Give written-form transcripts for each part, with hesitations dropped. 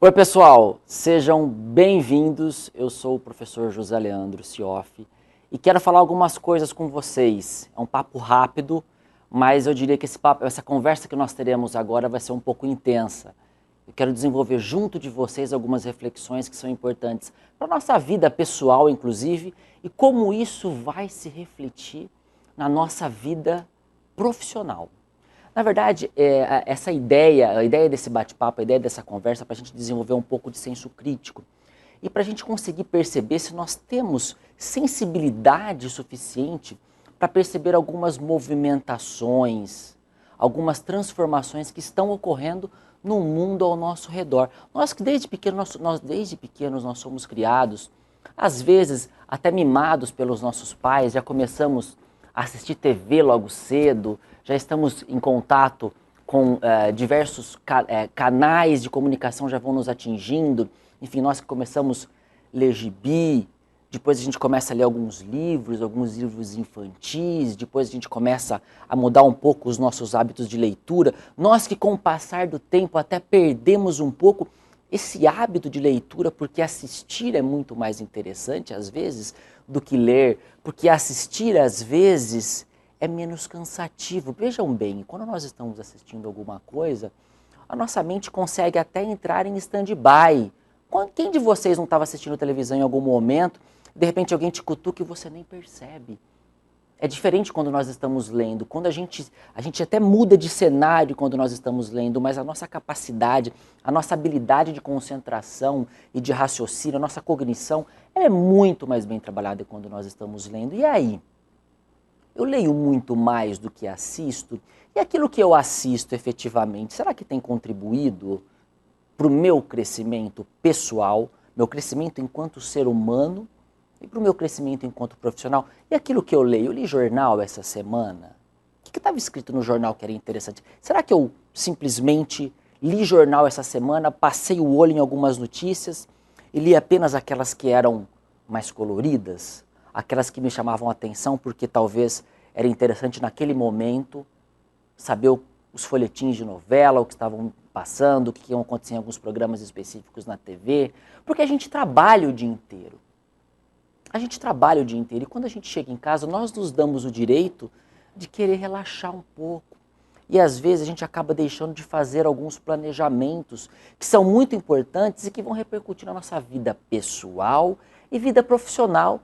Oi, pessoal, sejam bem-vindos. Eu sou o professor José Leandro Sioff e quero falar algumas coisas com vocês. É um papo rápido, mas eu diria que essa conversa que nós teremos agora vai ser um pouco intensa. Eu quero desenvolver junto de vocês algumas reflexões que são importantes para a nossa vida pessoal, inclusive, e como isso vai se refletir na nossa vida profissional. Na verdade, a ideia desse bate-papo, a ideia dessa conversa, é para a gente desenvolver um pouco de senso crítico e para a gente conseguir perceber se nós temos sensibilidade suficiente para perceber algumas movimentações, algumas transformações que estão ocorrendo no mundo ao nosso redor. Nós que desde pequenos nós somos criados, às vezes até mimados pelos nossos pais, já começamos a assistir TV logo cedo, já estamos em contato com diversos canais de comunicação já vão nos atingindo. Enfim, nós que começamos a ler gibi, depois a gente começa a ler alguns livros infantis, depois a gente começa a mudar um pouco os nossos hábitos de leitura. Nós que com o passar do tempo até perdemos um pouco esse hábito de leitura, porque assistir é muito mais interessante às vezes do que ler, porque assistir às vezes é menos cansativo. Vejam bem, quando nós estamos assistindo alguma coisa, a nossa mente consegue até entrar em stand-by. Quem de vocês não estava assistindo televisão em algum momento, de repente alguém te cutuca e você nem percebe? É diferente quando nós estamos lendo, quando a gente até muda de cenário quando nós estamos lendo, mas a nossa capacidade, a nossa habilidade de concentração e de raciocínio, a nossa cognição, ela é muito mais bem trabalhada quando nós estamos lendo. E aí? Eu leio muito mais do que assisto, e aquilo que eu assisto efetivamente, será que tem contribuído para o meu crescimento pessoal, meu crescimento enquanto ser humano e para o meu crescimento enquanto profissional? E aquilo que eu leio, eu li jornal essa semana? O que estava escrito no jornal que era interessante? Será que eu simplesmente li jornal essa semana, passei o olho em algumas notícias e li apenas aquelas que eram mais coloridas? Aquelas que me chamavam a atenção porque talvez era interessante naquele momento saber os folhetins de novela, o que estavam passando, o que iam acontecer em alguns programas específicos na TV, porque a gente trabalha o dia inteiro. A gente trabalha o dia inteiro e quando a gente chega em casa, nós nos damos o direito de querer relaxar um pouco. E às vezes a gente acaba deixando de fazer alguns planejamentos que são muito importantes e que vão repercutir na nossa vida pessoal e vida profissional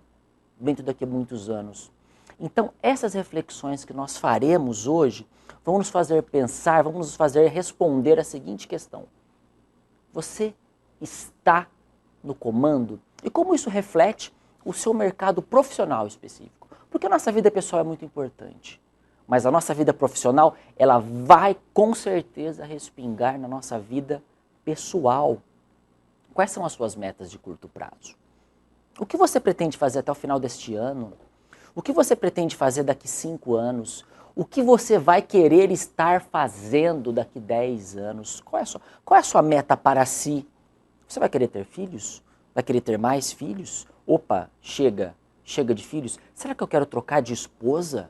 dentro daqui a muitos anos. Então, essas reflexões que nós faremos hoje vão nos fazer pensar, vão nos fazer responder a seguinte questão: você está no comando? E como isso reflete o seu mercado profissional específico? Porque a nossa vida pessoal é muito importante, mas a nossa vida profissional, ela vai com certeza respingar na nossa vida pessoal. Quais são as suas metas de curto prazo? O que você pretende fazer até o final deste ano? O que você pretende fazer daqui 5 anos? O que você vai querer estar fazendo daqui 10 anos? Qual é a sua meta para si? Você vai querer ter filhos? Vai querer ter mais filhos? Opa, chega de filhos. Será que eu quero trocar de esposa?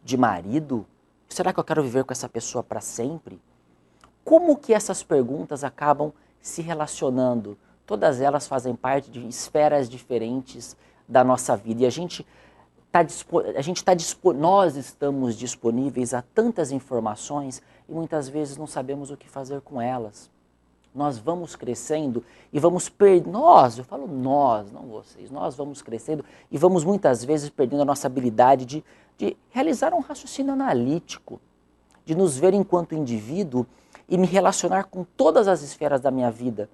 De marido? Será que eu quero viver com essa pessoa para sempre? Como que essas perguntas acabam se relacionando? Todas elas fazem parte de esferas diferentes da nossa vida. E nós estamos disponíveis a tantas informações e muitas vezes não sabemos o que fazer com elas. Nós vamos crescendo e vamos perdendo, eu falo nós, não vocês, nós vamos crescendo e vamos muitas vezes perdendo a nossa habilidade de realizar um raciocínio analítico, de nos ver enquanto indivíduo e me relacionar com todas as esferas da minha vida.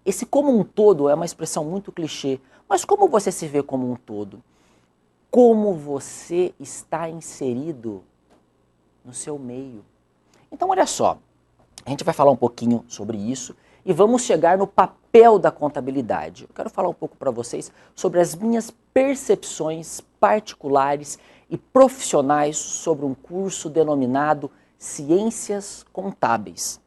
Esse como um todo é uma expressão muito clichê, mas como você se vê como um todo? Como você está inserido no seu meio? Então, olha só, a gente vai falar um pouquinho sobre isso e vamos chegar no papel da contabilidade. Eu quero falar um pouco para vocês sobre as minhas percepções particulares e profissionais sobre um curso denominado Ciências Contábeis.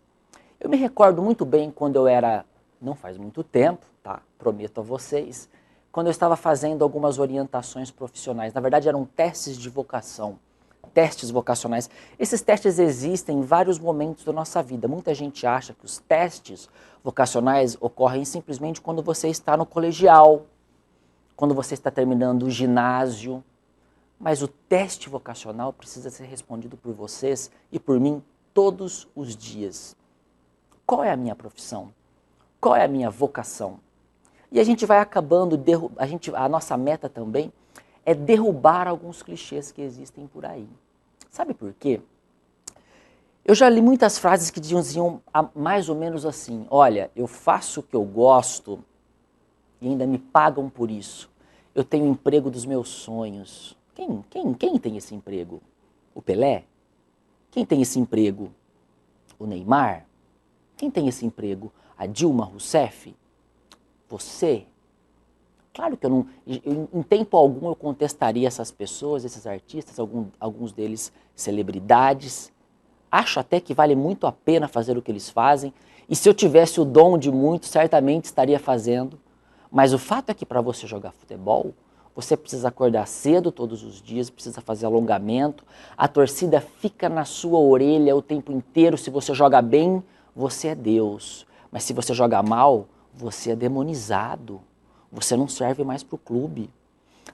Eu me recordo muito bem quando eu era, não faz muito tempo, tá? Prometo a vocês, quando eu estava fazendo algumas orientações profissionais. Na verdade, eram testes de vocação. testes vocacionais. Esses testes existem em vários momentos da nossa vida. Muita gente acha que os testes vocacionais ocorrem simplesmente quando você está no colegial, quando você está terminando o ginásio. Mas o teste vocacional precisa ser respondido por vocês e por mim todos os dias. Qual é a minha profissão? Qual é a minha vocação? E a gente vai acabando, a nossa meta também é derrubar alguns clichês que existem por aí. Sabe por quê? Eu já li muitas frases que diziam mais ou menos assim: olha, eu faço o que eu gosto e ainda me pagam por isso. Eu tenho o emprego dos meus sonhos. Quem tem esse emprego? O Pelé? Quem tem esse emprego? O Neymar? Quem tem esse emprego? A Dilma Rousseff? Você? Claro que em tempo algum eu contestaria essas pessoas, esses artistas, alguns deles celebridades. Acho até que vale muito a pena fazer o que eles fazem. E se eu tivesse o dom de muito, certamente estaria fazendo. Mas o fato é que para você jogar futebol, você precisa acordar cedo todos os dias, precisa fazer alongamento. A torcida fica na sua orelha o tempo inteiro. Se você joga bem, você é Deus. Mas se você joga mal, você é demonizado. Você não serve mais para o clube.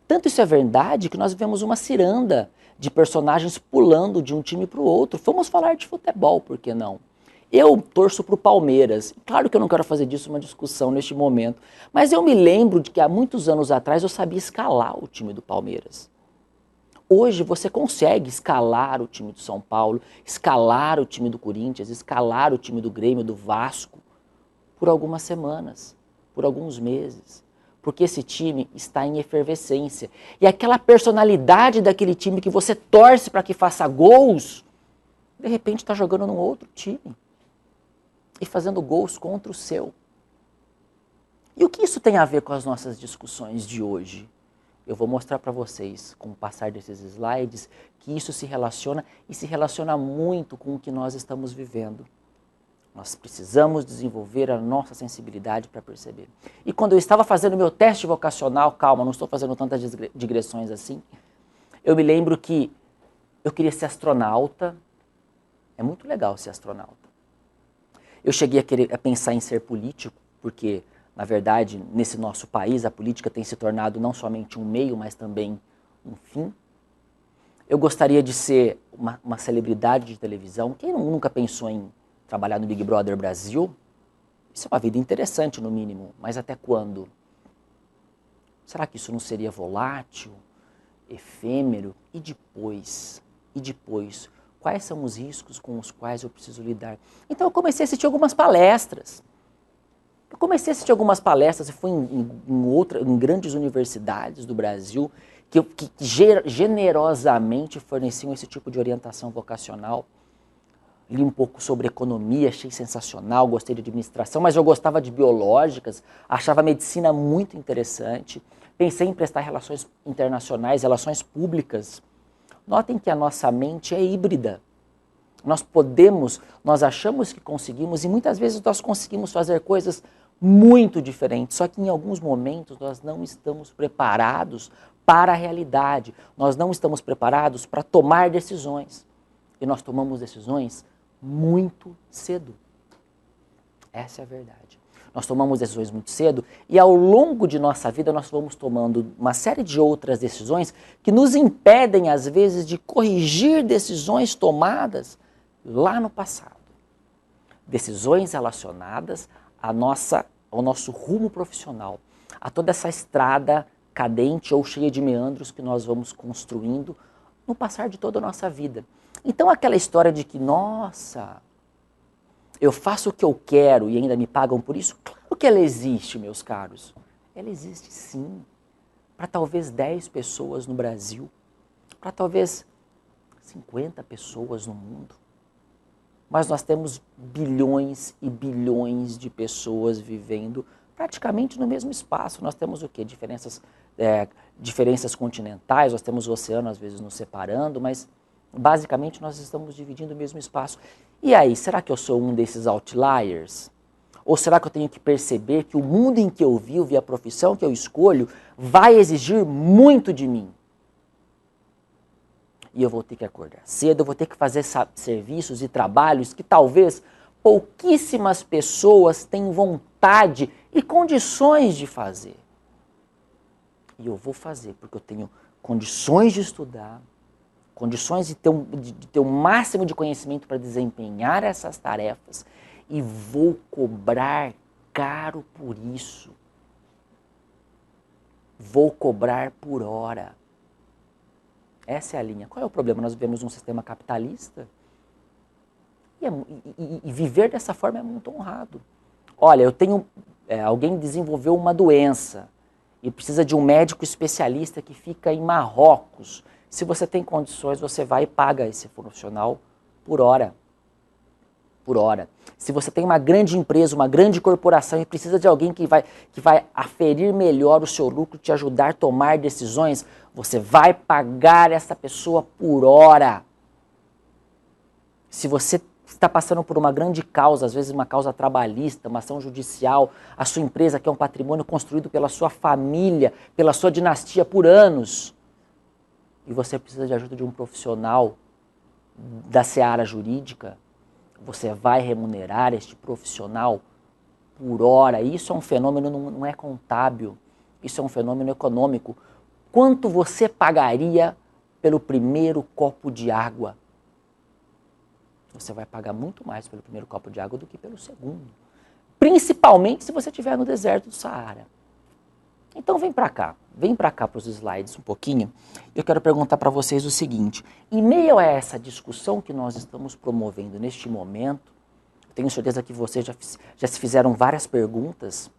Tanto isso é verdade que nós vivemos uma ciranda de personagens pulando de um time para o outro. Vamos falar de futebol, por que não? Eu torço para o Palmeiras. Claro que eu não quero fazer disso uma discussão neste momento, mas eu me lembro de que há muitos anos atrás eu sabia escalar o time do Palmeiras. Hoje você consegue escalar o time do São Paulo, escalar o time do Corinthians, escalar o time do Grêmio, do Vasco, por algumas semanas, por alguns meses. Porque esse time está em efervescência. E aquela personalidade daquele time que você torce para que faça gols, de repente está jogando num outro time e fazendo gols contra o seu. E o que isso tem a ver com as nossas discussões de hoje? Eu vou mostrar para vocês, com o passar desses slides, que isso se relaciona e se relaciona muito com o que nós estamos vivendo. Nós precisamos desenvolver a nossa sensibilidade para perceber. E quando eu estava fazendo meu teste vocacional, calma, não estou fazendo tantas digressões assim, eu me lembro que eu queria ser astronauta. É muito legal ser astronauta. Eu cheguei a pensar em ser político, porque, na verdade, nesse nosso país, a política tem se tornado não somente um meio, mas também um fim. Eu gostaria de ser uma celebridade de televisão. Quem nunca pensou em trabalhar no Big Brother Brasil? Isso é uma vida interessante, no mínimo, mas até quando? Será que isso não seria volátil, efêmero? E depois? E depois? Quais são os riscos com os quais eu preciso lidar? Então eu comecei a assistir algumas palestras. E fui em grandes universidades do Brasil que generosamente forneciam esse tipo de orientação vocacional. Li um pouco sobre economia, achei sensacional, gostei de administração, mas eu gostava de biológicas, achava a medicina muito interessante. Pensei em prestar relações internacionais, relações públicas. Notem que a nossa mente é híbrida. Nós achamos que conseguimos e muitas vezes nós conseguimos fazer coisas muito diferentes, só que em alguns momentos nós não estamos preparados para a realidade, nós não estamos preparados para tomar decisões. E nós tomamos decisões muito cedo. Essa é a verdade. Nós tomamos decisões muito cedo e ao longo de nossa vida nós vamos tomando uma série de outras decisões que nos impedem, às vezes, de corrigir decisões tomadas lá no passado. Decisões relacionadas ao nosso rumo profissional, a toda essa estrada cadente ou cheia de meandros que nós vamos construindo no passar de toda a nossa vida. Então aquela história de que, nossa, eu faço o que eu quero e ainda me pagam por isso, claro que ela existe, meus caros. Ela existe sim, para talvez 10 pessoas no Brasil, para talvez 50 pessoas no mundo. Mas nós temos bilhões e bilhões de pessoas vivendo praticamente no mesmo espaço. Nós temos o quê? Diferenças continentais, nós temos o oceano às vezes nos separando, mas basicamente nós estamos dividindo o mesmo espaço. E aí, será que eu sou um desses outliers? Ou será que eu tenho que perceber que o mundo em que eu vivo e a profissão que eu escolho vai exigir muito de mim? E eu vou ter que acordar cedo, eu vou ter que fazer serviços e trabalhos que talvez pouquíssimas pessoas têm vontade e condições de fazer. E eu vou fazer, porque eu tenho condições de estudar, condições de ter o máximo de conhecimento para desempenhar essas tarefas e vou cobrar caro por isso. Vou cobrar por hora. Essa é a linha. Qual é o problema? Nós vivemos um sistema capitalista e viver dessa forma é muito honrado. Olha, alguém desenvolveu uma doença e precisa de um médico especialista que fica em Marrocos. Se você tem condições, você vai e paga esse profissional por hora. Por hora. Se você tem uma grande empresa, uma grande corporação e precisa de alguém que vai aferir melhor o seu lucro, te ajudar a tomar decisões, você vai pagar essa pessoa por hora. Se você está passando por uma grande causa, às vezes uma causa trabalhista, uma ação judicial, a sua empresa que é um patrimônio construído pela sua família, pela sua dinastia por anos, e você precisa de ajuda de um profissional da seara jurídica, você vai remunerar este profissional por hora. Isso é um fenômeno, não é contábil, isso é um fenômeno econômico. Quanto você pagaria pelo primeiro copo de água? Você vai pagar muito mais pelo primeiro copo de água do que pelo segundo. Principalmente se você estiver no deserto do Saara. Então vem para cá para os slides um pouquinho. Eu quero perguntar para vocês o seguinte: em meio a essa discussão que nós estamos promovendo neste momento, tenho certeza que vocês já se fizeram várias perguntas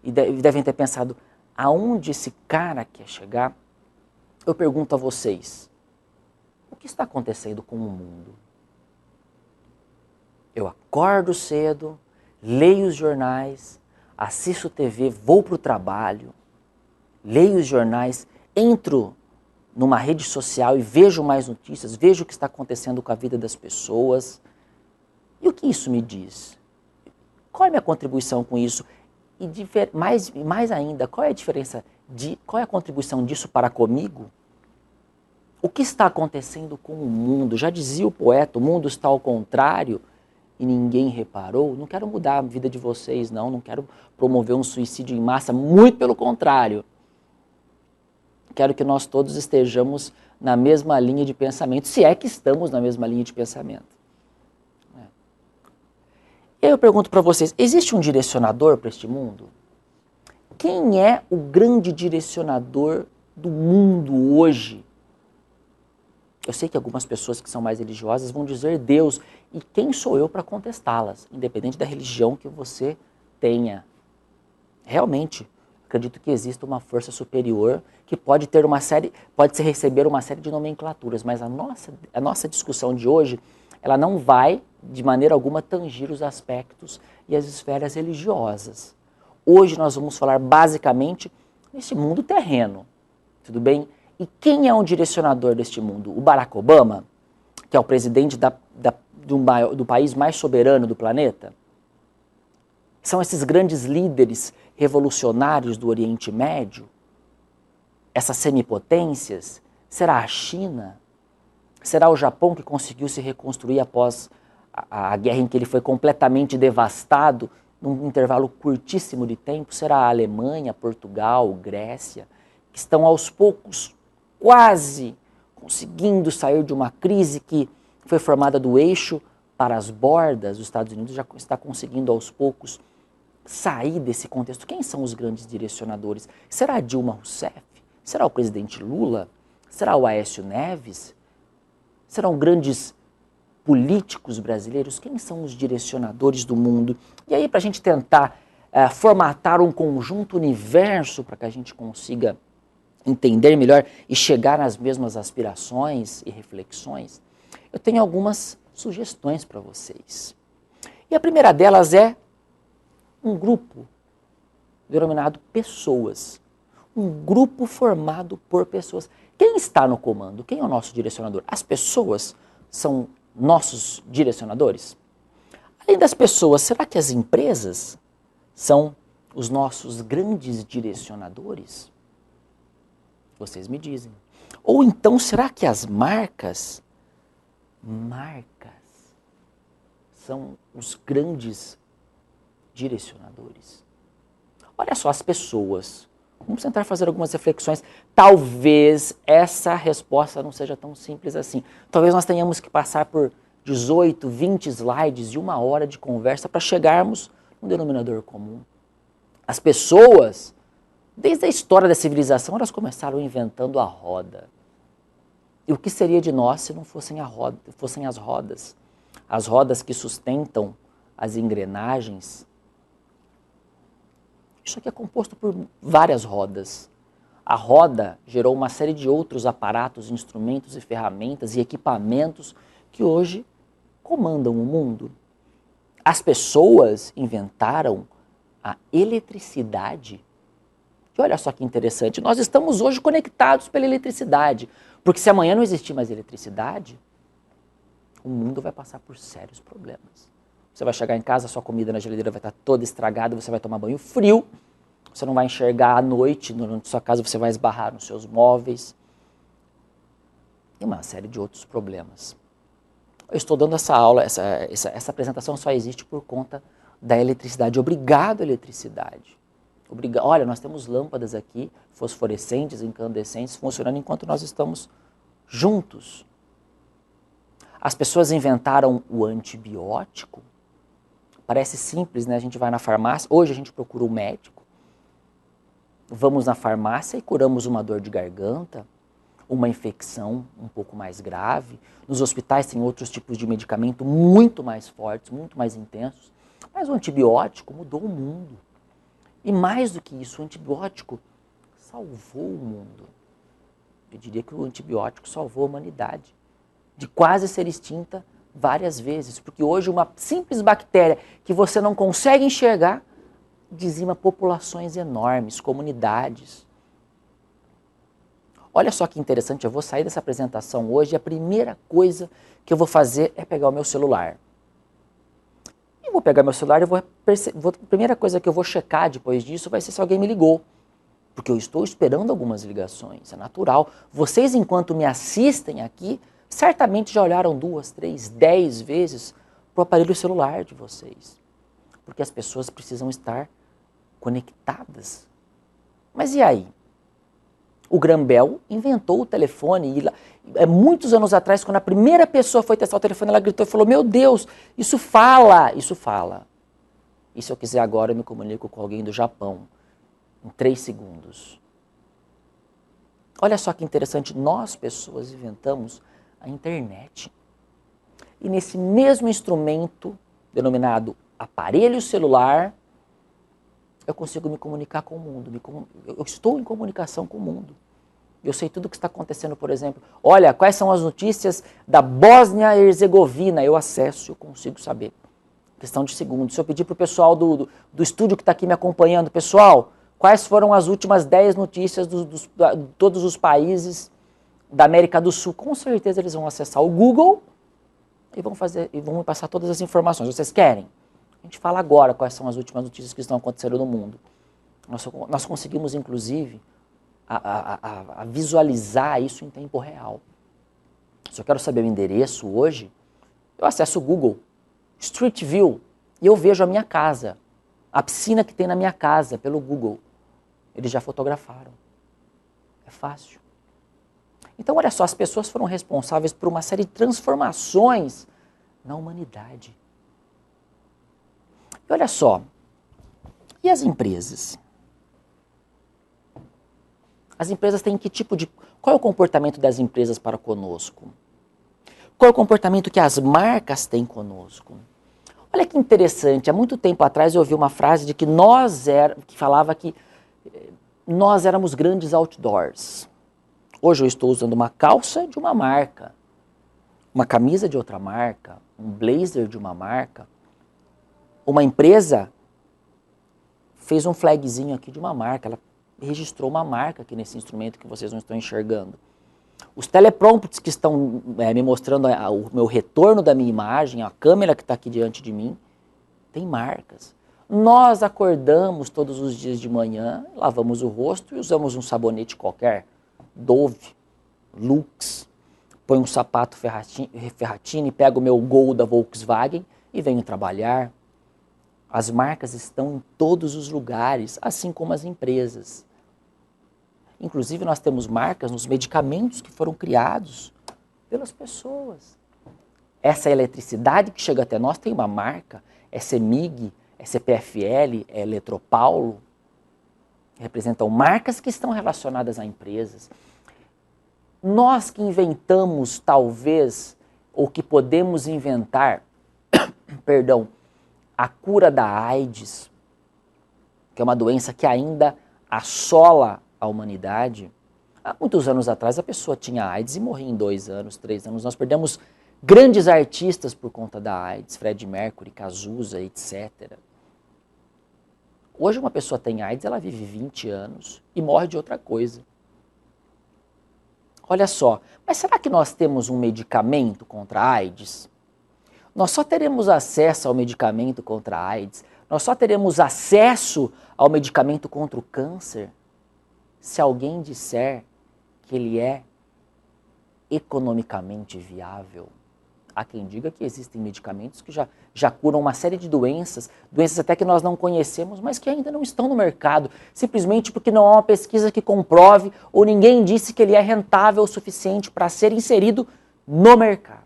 e devem ter pensado, aonde esse cara quer chegar? Eu pergunto a vocês, o que está acontecendo com o mundo? Eu acordo cedo, leio os jornais, assisto TV, vou para o trabalho, leio os jornais, entro numa rede social e vejo mais notícias, vejo o que está acontecendo com a vida das pessoas. E o que isso me diz? Qual é a minha contribuição com isso? E mais ainda, qual é a diferença, qual é a contribuição disso para comigo? O que está acontecendo com o mundo? Já dizia o poeta, o mundo está ao contrário e ninguém reparou. Não quero mudar a vida de vocês, não quero promover um suicídio em massa, muito pelo contrário. Quero que nós todos estejamos na mesma linha de pensamento, se é que estamos na mesma linha de pensamento. E aí eu pergunto para vocês, existe um direcionador para este mundo? Quem é o grande direcionador do mundo hoje? Eu sei que algumas pessoas que são mais religiosas vão dizer Deus, e quem sou eu para contestá-las, independente da religião que você tenha. Realmente, acredito que exista uma força superior que pode receber uma série de nomenclaturas, mas a nossa discussão de hoje, ela não vai, de maneira alguma, tangir os aspectos e as esferas religiosas. Hoje nós vamos falar basicamente nesse mundo terreno, tudo bem? E quem é o direcionador deste mundo? O Barack Obama, que é o presidente do país mais soberano do planeta? São esses grandes líderes revolucionários do Oriente Médio? Essas semipotências? Será a China? Será o Japão, que conseguiu se reconstruir após a guerra em que ele foi completamente devastado num intervalo curtíssimo de tempo? Será a Alemanha, Portugal, Grécia, que estão aos poucos quase conseguindo sair de uma crise que foi formada do eixo para as bordas? Os Estados Unidos já está conseguindo aos poucos sair desse contexto. Quem são os grandes direcionadores? Será a Dilma Rousseff? Será o presidente Lula? Será o Aécio Neves? Serão grandes políticos brasileiros? Quem são os direcionadores do mundo? E aí, para a gente tentar formatar um conjunto universo para que a gente consiga entender melhor e chegar nas mesmas aspirações e reflexões, eu tenho algumas sugestões para vocês. E a primeira delas é um grupo denominado pessoas. Um grupo formado por pessoas. Quem está no comando? Quem é o nosso direcionador? As pessoas são nossos direcionadores? Além das pessoas, será que as empresas são os nossos grandes direcionadores? Vocês me dizem. Ou então, será que as marcas são os grandes direcionadores? Olha só, as pessoas. Vamos tentar fazer algumas reflexões. Talvez essa resposta não seja tão simples assim. Talvez nós tenhamos que passar por 18, 20 slides e 1 hora de conversa para chegarmos num denominador comum. As pessoas, desde a história da civilização, elas começaram inventando a roda. E o que seria de nós se não fossem as rodas? As rodas que sustentam as engrenagens. Isso aqui é composto por várias rodas. A roda gerou uma série de outros aparatos, instrumentos e ferramentas e equipamentos que hoje comandam o mundo. As pessoas inventaram a eletricidade. E olha só que interessante, nós estamos hoje conectados pela eletricidade, porque se amanhã não existir mais eletricidade, o mundo vai passar por sérios problemas. Você vai chegar em casa, sua comida na geladeira vai estar toda estragada, você vai tomar banho frio, você não vai enxergar à noite, na sua casa você vai esbarrar nos seus móveis. E uma série de outros problemas. Eu estou dando essa aula, essa apresentação só existe por conta da eletricidade. Obrigado, eletricidade. Olha, nós temos lâmpadas aqui, fosforescentes, incandescentes, funcionando enquanto nós estamos juntos. As pessoas inventaram o antibiótico. Parece simples, né? A gente vai na farmácia, hoje a gente procura o médico, vamos na farmácia e curamos uma dor de garganta, uma infecção um pouco mais grave. Nos hospitais tem outros tipos de medicamento muito mais fortes, muito mais intensos. Mas o antibiótico mudou o mundo. E mais do que isso, o antibiótico salvou o mundo. Eu diria que o antibiótico salvou a humanidade de quase ser extinta várias vezes, porque hoje uma simples bactéria que você não consegue enxergar dizima populações enormes, comunidades. Olha só que interessante, eu vou sair dessa apresentação hoje e a primeira coisa que eu vou fazer é pegar o meu celular. Eu vou pegar meu celular e a primeira coisa que eu vou checar depois disso vai ser se alguém me ligou. Porque eu estou esperando algumas ligações, é natural. Vocês, enquanto me assistem aqui, certamente já olharam 2, 3, 10 vezes para o aparelho celular de vocês. Porque as pessoas precisam estar conectadas. Mas e aí? O Graham Bell inventou o telefone e muitos anos atrás, quando a primeira pessoa foi testar o telefone, ela gritou e falou: meu Deus, isso fala, isso fala. E se eu quiser agora, eu me comunico com alguém do Japão em 3 segundos. Olha só que interessante, nós pessoas inventamos a internet. E nesse mesmo instrumento, denominado aparelho celular, eu consigo me comunicar com o mundo. Eu estou em comunicação com o mundo. Eu sei tudo o que está acontecendo, por exemplo. Olha, quais são as notícias da Bósnia e Herzegovina? Eu acesso, eu consigo saber. Questão de segundos. Se eu pedir para o pessoal do estúdio que está aqui me acompanhando, pessoal, quais foram as últimas 10 notícias de todos os países da América do Sul? Com certeza eles vão acessar o Google e vão me passar todas as informações. Vocês querem? A gente fala agora quais são as últimas notícias que estão acontecendo no mundo. Nós conseguimos, inclusive, a visualizar isso em tempo real. Se eu quero saber o endereço hoje, eu acesso o Google, Street View, e eu vejo a minha casa, a piscina que tem na minha casa, pelo Google. Eles já fotografaram. É fácil. Então, olha só, as pessoas foram responsáveis por uma série de transformações na humanidade. E olha só, e as empresas? As empresas têm que tipo de... Qual é o comportamento das empresas para conosco? Qual é o comportamento que as marcas têm conosco? Olha que interessante, há muito tempo atrás eu ouvi uma frase de que falava que nós éramos grandes outdoors. Hoje eu estou usando uma calça de uma marca, uma camisa de outra marca, um blazer de uma marca. Uma empresa fez um flagzinho aqui de uma marca, ela registrou uma marca aqui nesse instrumento que vocês não estão enxergando. Os teleprompts que estão me mostrando o meu retorno da minha imagem, a câmera que está aqui diante de mim, tem marcas. Nós acordamos todos os dias de manhã, lavamos o rosto e usamos um sabonete qualquer, Dove, Lux, põe um sapato Ferratini, pega o meu Gol da Volkswagen e venho trabalhar. As marcas estão em todos os lugares, assim como as empresas. Inclusive, nós temos marcas nos medicamentos que foram criados pelas pessoas. Essa eletricidade que chega até nós tem uma marca, é CEMIG, é CPFL, é Eletropaulo. Representam marcas que estão relacionadas a empresas. Nós que inventamos, talvez, ou que podemos inventar, perdão, a cura da AIDS, que é uma doença que ainda assola a humanidade. Há muitos anos atrás a pessoa tinha AIDS e morria em 2 anos, 3 anos. Nós perdemos grandes artistas por conta da AIDS, Freddie Mercury, Cazuza, etc. Hoje uma pessoa tem AIDS, ela vive 20 anos e morre de outra coisa. Olha só, mas será que nós temos um medicamento contra a AIDS? Nós só teremos acesso ao medicamento contra a AIDS, nós só teremos acesso ao medicamento contra o câncer se alguém disser que ele é economicamente viável. Há quem diga que existem medicamentos que já curam uma série de doenças, doenças até que nós não conhecemos, mas que ainda não estão no mercado, simplesmente porque não há uma pesquisa que comprove ou ninguém disse que ele é rentável o suficiente para ser inserido no mercado.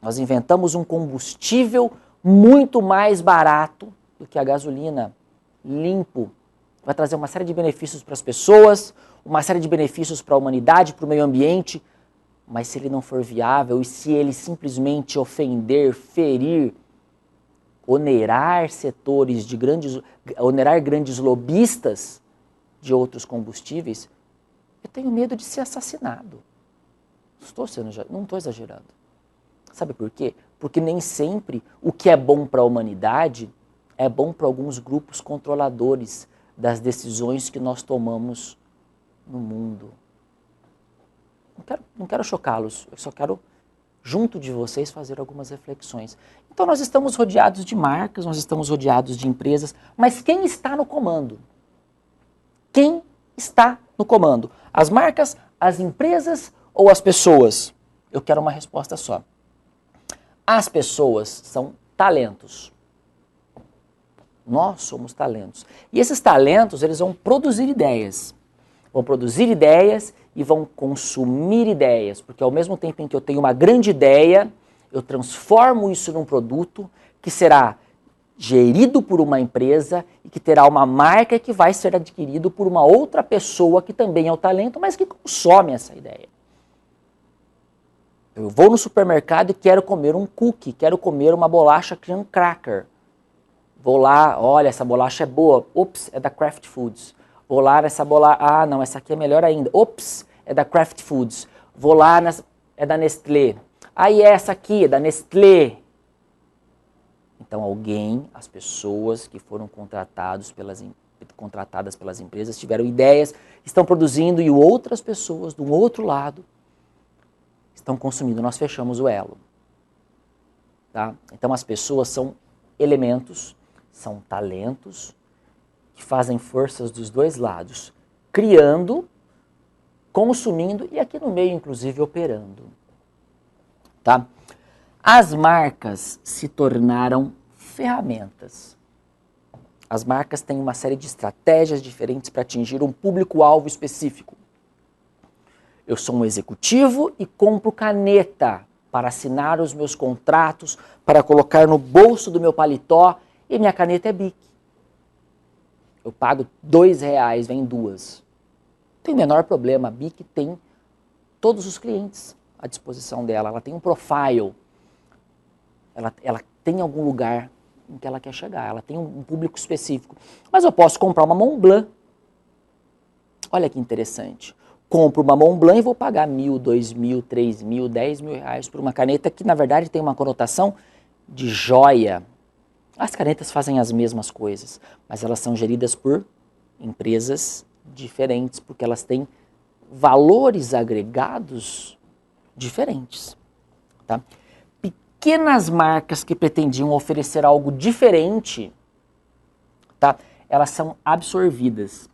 Nós inventamos um combustível muito mais barato do que a gasolina, limpo. Vai trazer uma série de benefícios para as pessoas, uma série de benefícios para a humanidade, para o meio ambiente, mas se ele não for viável e se ele simplesmente ofender, ferir, onerar setores de onerar grandes lobistas de outros combustíveis, eu tenho medo de ser assassinado. Não estou exagerando. Sabe por quê? Porque nem sempre o que é bom para a humanidade é bom para alguns grupos controladores das decisões que nós tomamos no mundo. Não quero chocá-los, eu só quero, junto de vocês, fazer algumas reflexões. Então nós estamos rodeados de marcas, nós estamos rodeados de empresas, mas quem está no comando? Quem está no comando? As marcas, as empresas ou as pessoas? Eu quero uma resposta só. As pessoas são talentos. Nós somos talentos. E esses talentos, eles vão produzir ideias. Vão produzir ideias e vão consumir ideias. Porque ao mesmo tempo em que eu tenho uma grande ideia, eu transformo isso num produto que será gerido por uma empresa e que terá uma marca que vai ser adquirido por uma outra pessoa que também é o talento, mas que consome essa ideia. Eu vou no supermercado e quero comer um cookie, quero comer uma bolacha cream cracker. Vou lá, olha, essa bolacha é boa. Ops, é da Kraft Foods. Vou lá nessa bolacha, ah, não, essa aqui é melhor ainda. Ops, é da Kraft Foods. Vou lá, é da Nestlé. Aí essa aqui é da Nestlé. Então as pessoas que foram contratadas pelas empresas, tiveram ideias, estão produzindo e outras pessoas do outro lado estão consumindo. Nós fechamos o elo. Tá? Então as pessoas são elementos, são talentos que fazem forças dos dois lados, criando, consumindo e aqui no meio inclusive operando. Tá? As marcas se tornaram ferramentas. As marcas têm uma série de estratégias diferentes para atingir um público-alvo específico. Eu sou um executivo e compro caneta para assinar os meus contratos, para colocar no bolso do meu paletó e minha caneta é Bic. Eu pago R$2, vem 2. Não tem o menor problema, a Bic tem todos os clientes à disposição dela, ela tem um profile, ela tem algum lugar em que ela quer chegar, ela tem um público específico. Mas eu posso comprar uma Montblanc. Olha que interessante. Compro uma Montblanc e vou pagar R$1.000, R$2.000, R$3.000, R$10.000 por uma caneta que na verdade tem uma conotação de joia. As canetas fazem as mesmas coisas, mas elas são geridas por empresas diferentes, porque elas têm valores agregados diferentes. Tá? Pequenas marcas que pretendiam oferecer algo diferente, tá? Elas são absorvidas.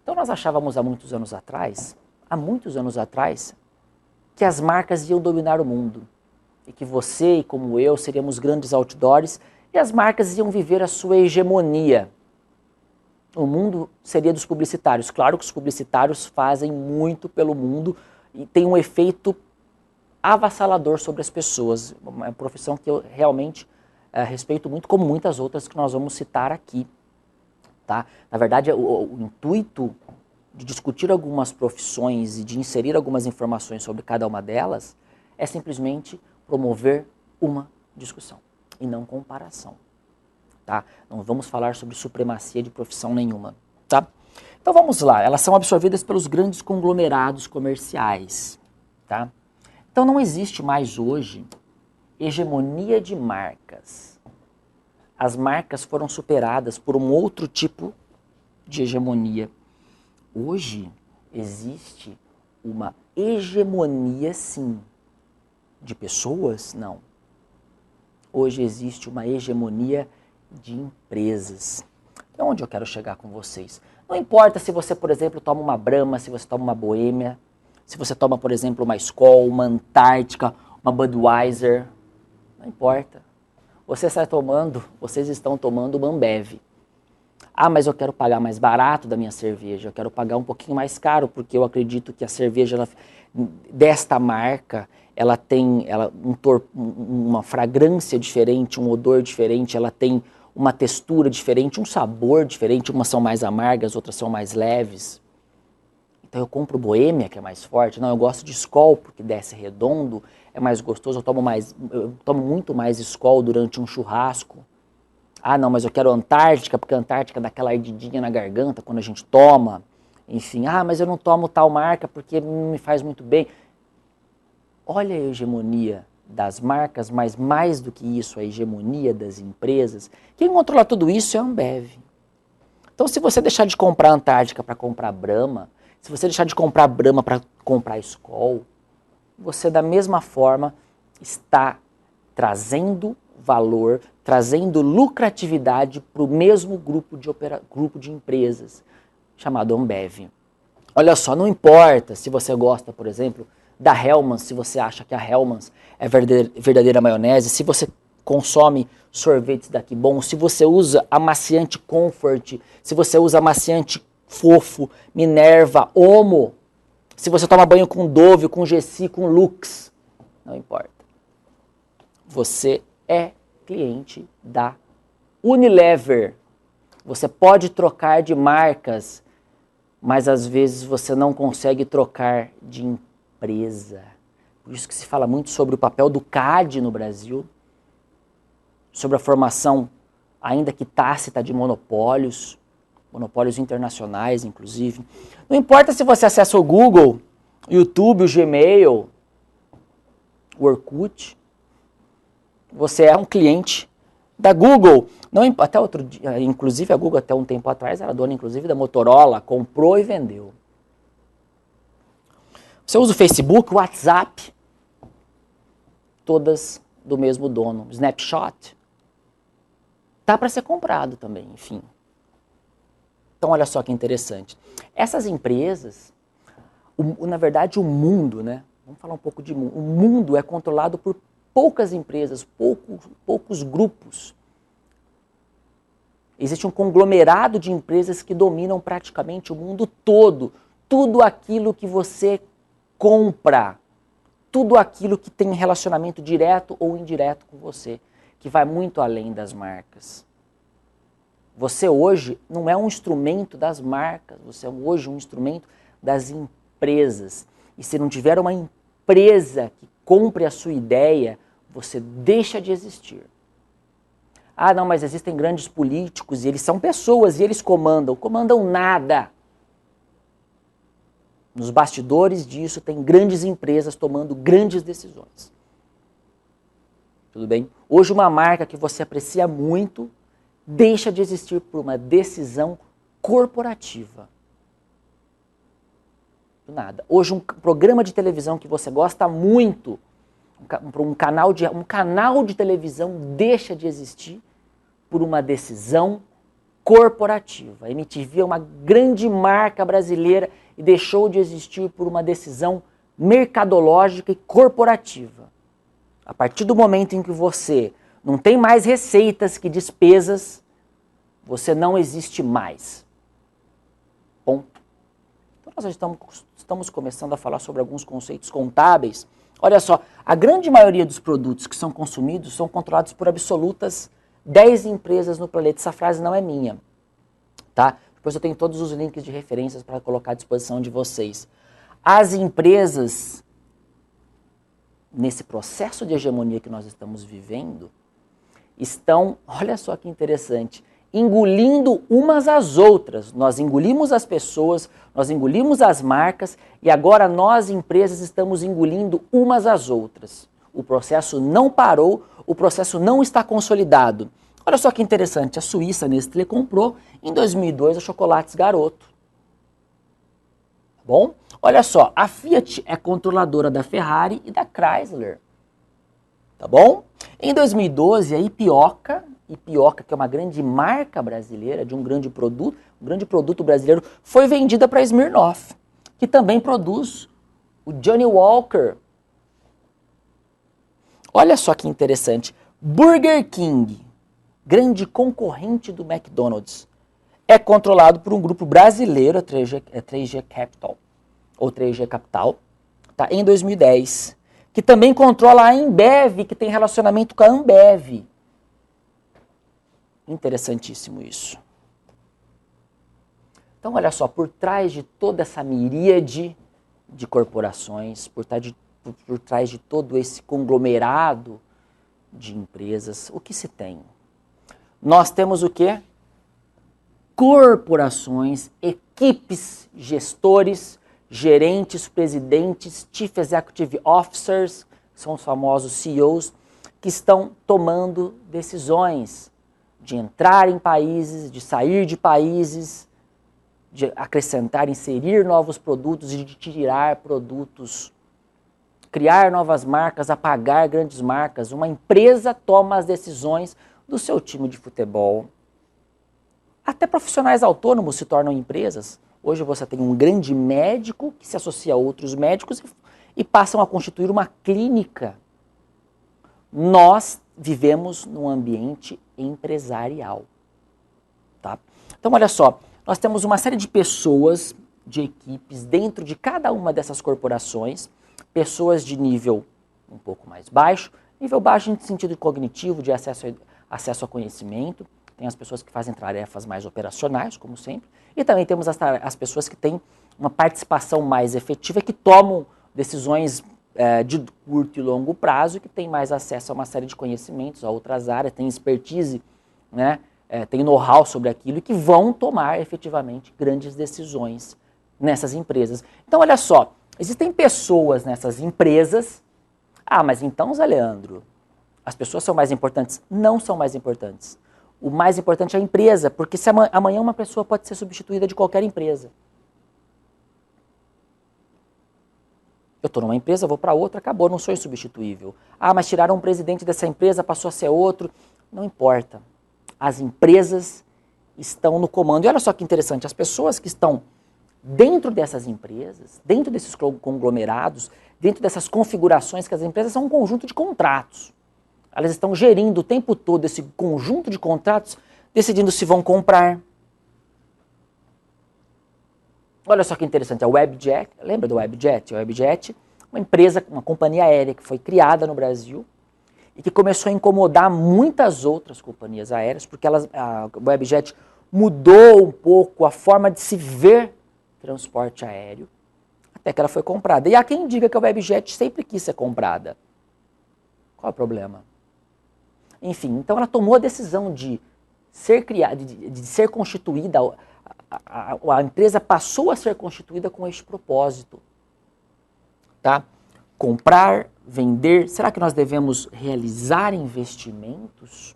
Então nós achávamos há muitos anos atrás, há muitos anos atrás, que as marcas iam dominar o mundo. E que você e como eu seríamos grandes outdoors e as marcas iam viver a sua hegemonia. O mundo seria dos publicitários. Claro que os publicitários fazem muito pelo mundo e tem um efeito avassalador sobre as pessoas. Uma profissão que eu realmente respeito muito, como muitas outras que nós vamos citar aqui. Tá? Na verdade, o intuito de discutir algumas profissões e de inserir algumas informações sobre cada uma delas é simplesmente promover uma discussão e não comparação. Tá? Não vamos falar sobre supremacia de profissão nenhuma. Tá? Então vamos lá, elas são absorvidas pelos grandes conglomerados comerciais. Tá? Então não existe mais hoje hegemonia de marcas. As marcas foram superadas por um outro tipo de hegemonia. Hoje existe uma hegemonia, sim. De pessoas? Não. Hoje existe uma hegemonia de empresas. É onde eu quero chegar com vocês. Não importa se você, por exemplo, toma uma Brahma, se você toma uma Boêmia, se você toma, por exemplo, uma Skol, uma Antártica, uma Budweiser. Não importa. Vocês estão tomando uma Ambev. Ah, mas eu quero pagar mais barato da minha cerveja, eu quero pagar um pouquinho mais caro, porque eu acredito que a cerveja desta marca, ela tem uma fragrância diferente, um odor diferente, ela tem uma textura diferente, um sabor diferente, umas são mais amargas, outras são mais leves. Então eu compro Boêmia, que é mais forte. Não, eu gosto de Skol, porque desce redondo, é mais gostoso, eu tomo muito mais Skol durante um churrasco. Ah, não, mas eu quero Antártica, porque a Antártica dá aquela ardidinha na garganta quando a gente toma. Enfim, mas eu não tomo tal marca porque não me faz muito bem. Olha a hegemonia das marcas, mas mais do que isso, a hegemonia das empresas. Quem controla tudo isso é a Ambev. Então, se você deixar de comprar Antártica para comprar Brahma, se você deixar de comprar Brahma para comprar Skol, você da mesma forma está trazendo valor, trazendo lucratividade para o mesmo grupo de empresas, chamado Ambev. Olha só, não importa se você gosta, por exemplo, da Hellmann's, se você acha que a Hellmann's é verdadeira maionese, se você consome sorvetes daqui bom, se você usa amaciante Comfort, se você usa amaciante Fofo, Minerva, Omo, se você toma banho com Dove, com Gessi, com Lux, não importa. Você é cliente da Unilever. Você pode trocar de marcas, mas às vezes você não consegue trocar de empresa. Por isso que se fala muito sobre o papel do CAD no Brasil, sobre a formação, ainda que tácita, de monopólios internacionais, inclusive. Não importa se você acessa o Google, o YouTube, o Gmail, o Orkut, você é um cliente da Google. Não, até outro dia, inclusive a Google até um tempo atrás era dona inclusive da Motorola, comprou e vendeu. Você usa o Facebook, o WhatsApp, todas do mesmo dono. Snapshot, tá para ser comprado também, enfim. Então olha só que interessante. Essas empresas, na verdade o mundo, né? Vamos falar um pouco de mundo. O mundo é controlado por poucas empresas, poucos grupos. Existe um conglomerado de empresas que dominam praticamente o mundo todo. Tudo aquilo que você compra, tudo aquilo que tem relacionamento direto ou indireto com você, que vai muito além das marcas. Você hoje não é um instrumento das marcas, você é hoje um instrumento das empresas. E se não tiver uma empresa que compre a sua ideia, você deixa de existir. Ah, não, mas existem grandes políticos e eles são pessoas e eles comandam. Comandam nada. Nos bastidores disso tem grandes empresas tomando grandes decisões. Tudo bem? Hoje uma marca que você aprecia muito deixa de existir por uma decisão corporativa. Do nada. Hoje um programa de televisão que você gosta muito, um canal de televisão deixa de existir por uma decisão corporativa. A MTV é uma grande marca brasileira e deixou de existir por uma decisão mercadológica e corporativa. A partir do momento em que você não tem mais receitas que despesas, você não existe mais. Ponto. Então nós já estamos começando a falar sobre alguns conceitos contábeis. Olha só, a grande maioria dos produtos que são consumidos são controlados por absolutas 10 empresas no planeta. Essa frase não é minha, tá? Depois eu tenho todos os links de referências para colocar à disposição de vocês. As empresas, nesse processo de hegemonia que nós estamos vivendo, estão, olha só que interessante, engolindo umas às outras. Nós engolimos as pessoas, nós engolimos as marcas e agora nós, empresas, estamos engolindo umas às outras. O processo não parou, o processo não está consolidado. Olha só que interessante, a Suíça, Nestlé, comprou em 2002 a Chocolates Garoto. Tá bom? Olha só, a Fiat é controladora da Ferrari e da Chrysler. Tá bom? Em 2012, a Ipioca, que é uma grande marca brasileira, de um grande produto brasileiro, foi vendida para a Smirnoff, que também produz o Johnny Walker. Olha só que interessante, Burger King, grande concorrente do McDonald's, é controlado por um grupo brasileiro, a 3G Capital, ou 3G Capital, tá? Em 2010, que também controla a Ambev, que tem relacionamento com a Ambev. Interessantíssimo isso. Então, olha só, por trás de toda essa miríade de corporações, por trás de todo esse conglomerado de empresas, o que se tem? Nós temos o quê? Corporações, equipes, gestores, gerentes, presidentes, Chief Executive Officers, são os famosos CEOs, que estão tomando decisões de entrar em países, de sair de países, de acrescentar, inserir novos produtos e de tirar produtos, criar novas marcas, apagar grandes marcas. Uma empresa toma as decisões do seu time de futebol. Até profissionais autônomos se tornam empresas. Hoje você tem um grande médico que se associa a outros médicos e passam a constituir uma clínica. Nós vivemos num ambiente empresarial. Tá? Então, olha só, nós temos uma série de pessoas, de equipes, dentro de cada uma dessas corporações, pessoas de nível um pouco mais baixo, nível baixo no sentido cognitivo, de acesso a conhecimento, tem as pessoas que fazem tarefas mais operacionais, como sempre, e também temos as pessoas que têm uma participação mais efetiva, que tomam decisões de curto e longo prazo, que têm mais acesso a uma série de conhecimentos, a outras áreas, têm expertise, né, têm know-how sobre aquilo, e que vão tomar efetivamente grandes decisões nessas empresas. Então, olha só, existem pessoas nessas empresas. Ah, mas então, Zé Leandro, as pessoas são mais importantes? Não são mais importantes. O mais importante é a empresa, porque se amanhã uma pessoa pode ser substituída de qualquer empresa. Eu estou numa empresa, vou para outra, acabou, não sou insubstituível. Ah, mas tiraram um presidente dessa empresa, passou a ser outro. Não importa. As empresas estão no comando. E olha só que interessante, as pessoas que estão dentro dessas empresas, dentro desses conglomerados, dentro dessas configurações, que as empresas são um conjunto de contratos. Elas estão gerindo o tempo todo esse conjunto de contratos, decidindo se vão comprar. Olha só que interessante, a Webjet, lembra do Webjet? A Webjet, uma empresa, uma companhia aérea que foi criada no Brasil e que começou a incomodar muitas outras companhias aéreas, porque a Webjet mudou um pouco a forma de se ver transporte aéreo, até que ela foi comprada. E há quem diga que a Webjet sempre quis ser comprada. Qual é o problema? Enfim, então ela tomou a decisão de ser criada, de ser constituída, a empresa passou a ser constituída com este propósito. Tá? Comprar, vender, será que nós devemos realizar investimentos?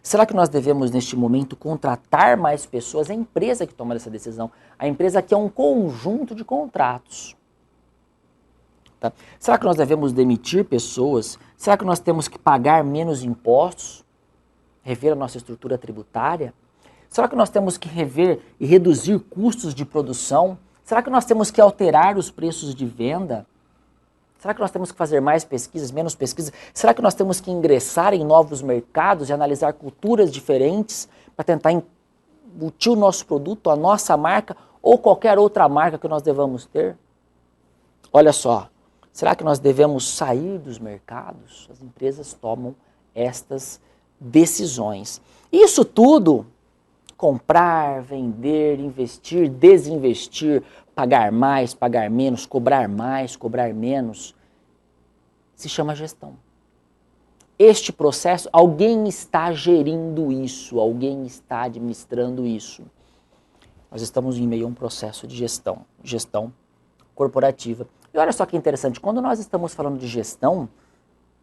Será que nós devemos, neste momento, contratar mais pessoas? É a empresa que toma essa decisão. A empresa que é um conjunto de contratos. Tá? Será que nós devemos demitir pessoas? Será que nós temos que pagar menos impostos? Rever a nossa estrutura tributária? Será que nós temos que rever e reduzir custos de produção? Será que nós temos que alterar os preços de venda? Será que nós temos que fazer mais pesquisas, menos pesquisas? Será que nós temos que ingressar em novos mercados e analisar culturas diferentes para tentar embutir o nosso produto, a nossa marca ou qualquer outra marca que nós devamos ter? Olha só, será que nós devemos sair dos mercados? As empresas tomam estas decisões. Isso tudo, comprar, vender, investir, desinvestir, pagar mais, pagar menos, cobrar mais, cobrar menos, se chama gestão. Este processo, alguém está gerindo isso, alguém está administrando isso. Nós estamos em meio a um processo de gestão corporativa. E olha só que interessante, quando nós estamos falando de gestão,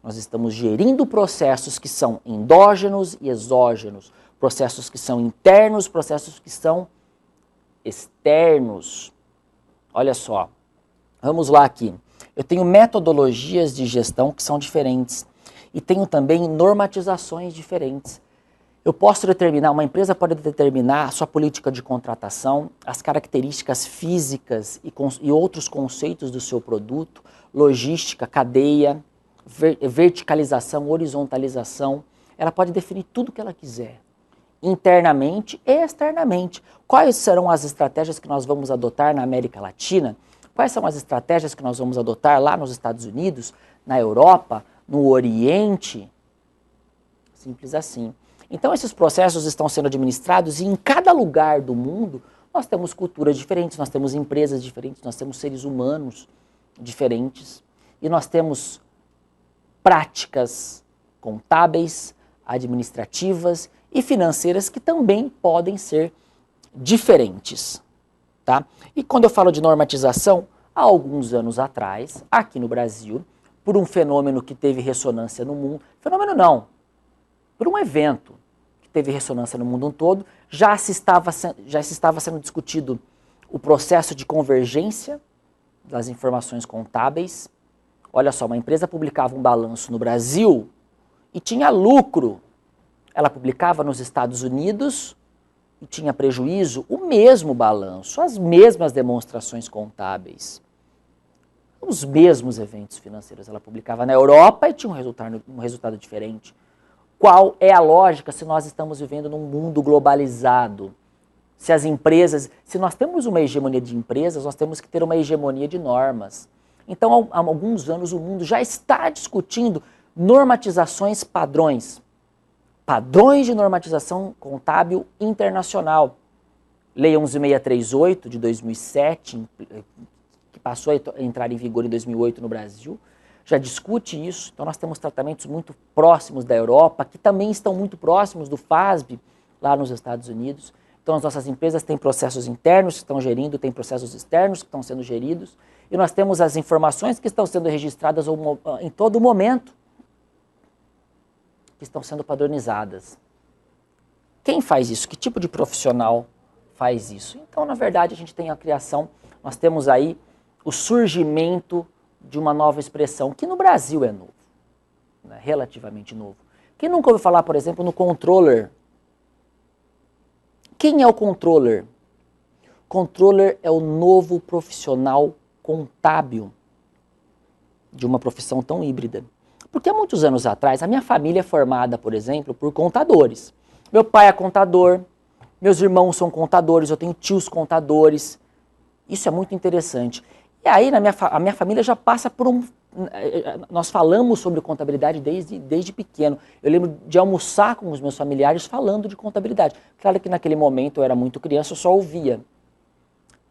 nós estamos gerindo processos que são endógenos e exógenos, processos que são internos, processos que são externos. Olha só, vamos lá aqui. Eu tenho metodologias de gestão que são diferentes e tenho também normatizações diferentes. Eu posso determinar, uma empresa pode determinar a sua política de contratação, as características físicas e outros conceitos do seu produto, logística, cadeia, verticalização, horizontalização. Ela pode definir tudo o que ela quiser, internamente e externamente. Quais serão as estratégias que nós vamos adotar na América Latina? Quais são as estratégias que nós vamos adotar lá nos Estados Unidos, na Europa, no Oriente? Simples assim. Então esses processos estão sendo administrados e em cada lugar do mundo nós temos culturas diferentes, nós temos empresas diferentes, nós temos seres humanos diferentes e nós temos práticas contábeis, administrativas e financeiras que também podem ser diferentes. Tá? E quando eu falo de normatização, há alguns anos atrás, aqui no Brasil, por um fenômeno que teve ressonância no mundo, fenômeno não, por um evento que teve ressonância no mundo todo, já se estava sendo discutido o processo de convergência das informações contábeis. Olha só, uma empresa publicava um balanço no Brasil e tinha lucro. Ela publicava nos Estados Unidos e tinha prejuízo, o mesmo balanço, as mesmas demonstrações contábeis, os mesmos eventos financeiros. Ela publicava na Europa e tinha um resultado diferente. Qual é a lógica se nós estamos vivendo num mundo globalizado? Se nós temos uma hegemonia de empresas, nós temos que ter uma hegemonia de normas. Então, há alguns anos, o mundo já está discutindo normatizações padrões. Padrões de normatização contábil internacional. Lei 11638 de 2007, que passou a entrar em vigor em 2008 no Brasil, já discute isso. Então nós temos tratamentos muito próximos da Europa, que também estão muito próximos do FASB, lá nos Estados Unidos. Então as nossas empresas têm processos internos que estão gerindo, têm processos externos que estão sendo geridos, e nós temos as informações que estão sendo registradas em todo momento, que estão sendo padronizadas. Quem faz isso? Que tipo de profissional faz isso? Então, na verdade, a gente tem a criação, nós temos aí o surgimento de uma nova expressão, que no Brasil é novo, né? Relativamente novo. Quem nunca ouviu falar, por exemplo, no controller? Quem é o controller? Controller é o novo profissional contábil de uma profissão tão híbrida. Porque há muitos anos atrás, a minha família é formada, por exemplo, por contadores. Meu pai é contador, meus irmãos são contadores, eu tenho tios contadores. Isso é muito interessante. E aí a minha família já passa por nós falamos sobre contabilidade desde pequeno. Eu lembro de almoçar com os meus familiares falando de contabilidade. Claro que naquele momento eu era muito criança, eu só ouvia.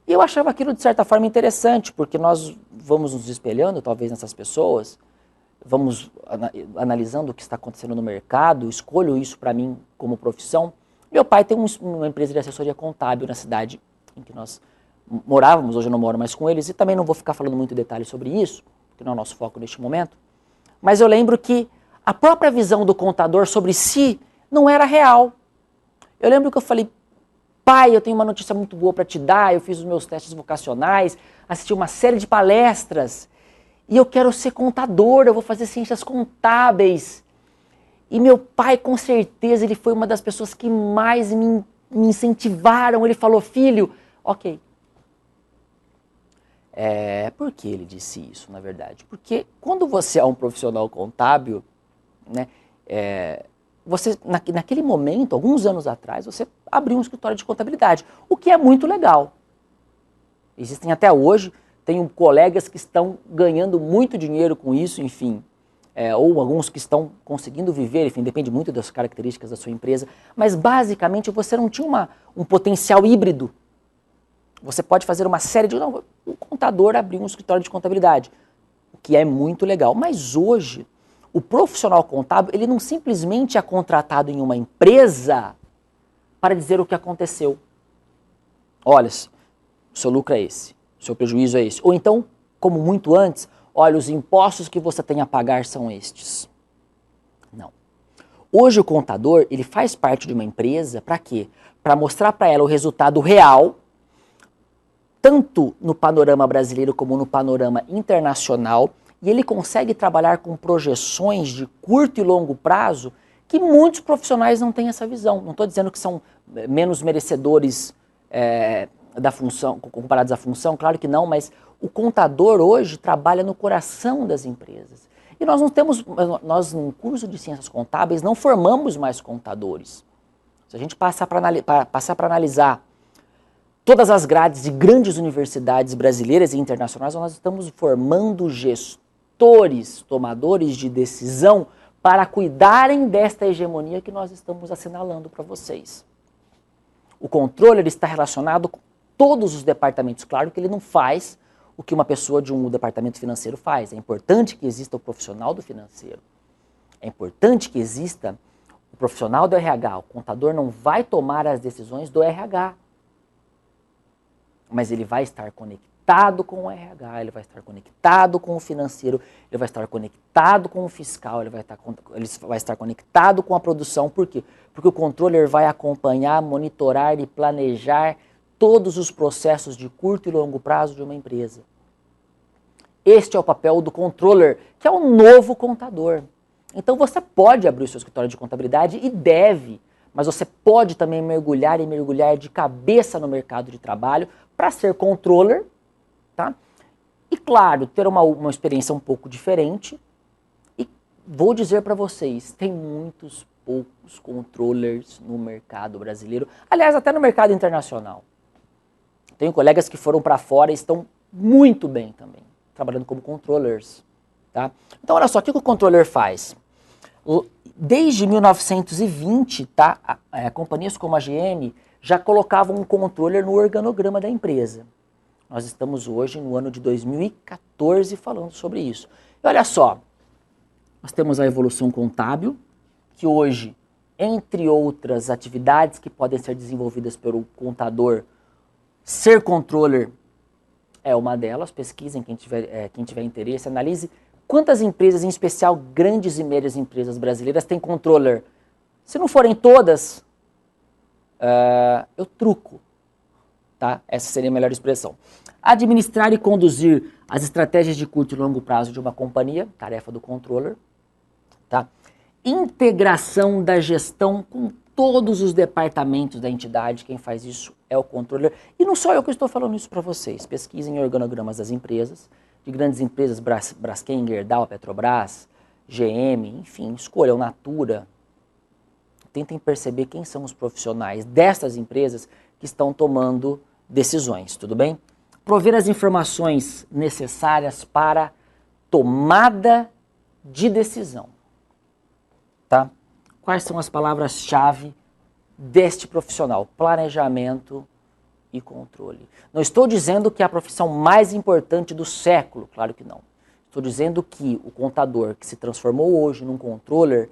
E eu achava aquilo de certa forma interessante, porque nós vamos nos espelhando talvez nessas pessoas, vamos analisando o que está acontecendo no mercado, escolho isso para mim como profissão. Meu pai tem uma empresa de assessoria contábil na cidade em que nós morávamos, hoje eu não moro mais com eles, e também não vou ficar falando muito detalhes sobre isso, que não é o nosso foco neste momento, mas eu lembro que a própria visão do contador sobre si não era real. Eu lembro que eu falei, pai, eu tenho uma notícia muito boa para te dar, eu fiz os meus testes vocacionais, assisti uma série de palestras, e eu quero ser contador, eu vou fazer ciências contábeis. E meu pai, com certeza, ele foi uma das pessoas que mais me incentivaram. Ele falou, filho, ok, Por que ele disse isso, na verdade? Porque quando você é um profissional contábil, né, você, naquele momento, alguns anos atrás, você abriu um escritório de contabilidade, o que é muito legal. Existem até hoje, tenho colegas que estão ganhando muito dinheiro com isso, enfim, ou alguns que estão conseguindo viver, enfim, depende muito das características da sua empresa, mas basicamente você não tinha um potencial híbrido. Você pode fazer uma série de... Não, o contador abriu um escritório de contabilidade, o que é muito legal, mas hoje o profissional contábil, ele não simplesmente é contratado em uma empresa para dizer o que aconteceu. Olha, o seu lucro é esse, o seu prejuízo é esse. Ou então, como muito antes, olha, os impostos que você tem a pagar são estes. Não. Hoje o contador, ele faz parte de uma empresa para quê? Para mostrar para ela o resultado real, tanto no panorama brasileiro como no panorama internacional, e ele consegue trabalhar com projeções de curto e longo prazo que muitos profissionais não têm essa visão. Não estou dizendo que são menos merecedores da função, comparados à função, claro que não, mas o contador hoje trabalha no coração das empresas. E nós no curso de ciências contábeis não formamos mais contadores. Se a gente passar para analisar todas as grades de grandes universidades brasileiras e internacionais, nós estamos formando gestores, tomadores de decisão para cuidarem desta hegemonia que nós estamos assinalando para vocês. O controller está relacionado com todos os departamentos. Claro que ele não faz o que uma pessoa de um departamento financeiro faz. É importante que exista o profissional do financeiro. É importante que exista o profissional do RH. O contador não vai tomar as decisões do RH. Mas ele vai estar conectado com o RH, ele vai estar conectado com o financeiro, ele vai estar conectado com o fiscal, ele vai estar conectado com a produção. Por quê? Porque o controller vai acompanhar, monitorar e planejar todos os processos de curto e longo prazo de uma empresa. Este é o papel do controller, que é o novo contador. Então você pode abrir o seu escritório de contabilidade e deve, mas você pode também mergulhar de cabeça no mercado de trabalho para ser controller, tá? E claro, ter uma experiência um pouco diferente. E vou dizer para vocês, tem muitos poucos controllers no mercado brasileiro, aliás, até no mercado internacional. Tenho colegas que foram para fora e estão muito bem também, trabalhando como controllers, tá? Então, olha só, o que o controller faz? Desde 1920, tá, companhias como a GM já colocavam um controller no organograma da empresa. Nós estamos hoje no ano de 2014 falando sobre isso. E olha só, nós temos a evolução contábil, que hoje, entre outras atividades que podem ser desenvolvidas pelo contador, ser controller é uma delas. Pesquisem, quem tiver interesse, analise quantas empresas, em especial grandes e médias empresas brasileiras, têm controller. Se não forem todas, eu truco, tá? Essa seria a melhor expressão. Administrar e conduzir as estratégias de curto e longo prazo de uma companhia, tarefa do controller, tá? Integração da gestão com todos os departamentos da entidade, quem faz isso é o controller. E não sou eu que estou falando isso para vocês. Pesquisem organogramas das empresas, de grandes empresas, Braskem, Gerdau, Petrobras, GM, enfim, escolham Natura. Tentem perceber quem são os profissionais dessas empresas que estão tomando decisões, tudo bem? Prover as informações necessárias para tomada de decisão, tá? Quais são as palavras-chave deste profissional? Planejamento e controle. Não estou dizendo que é a profissão mais importante do século, claro que não. Estou dizendo que o contador que se transformou hoje num controller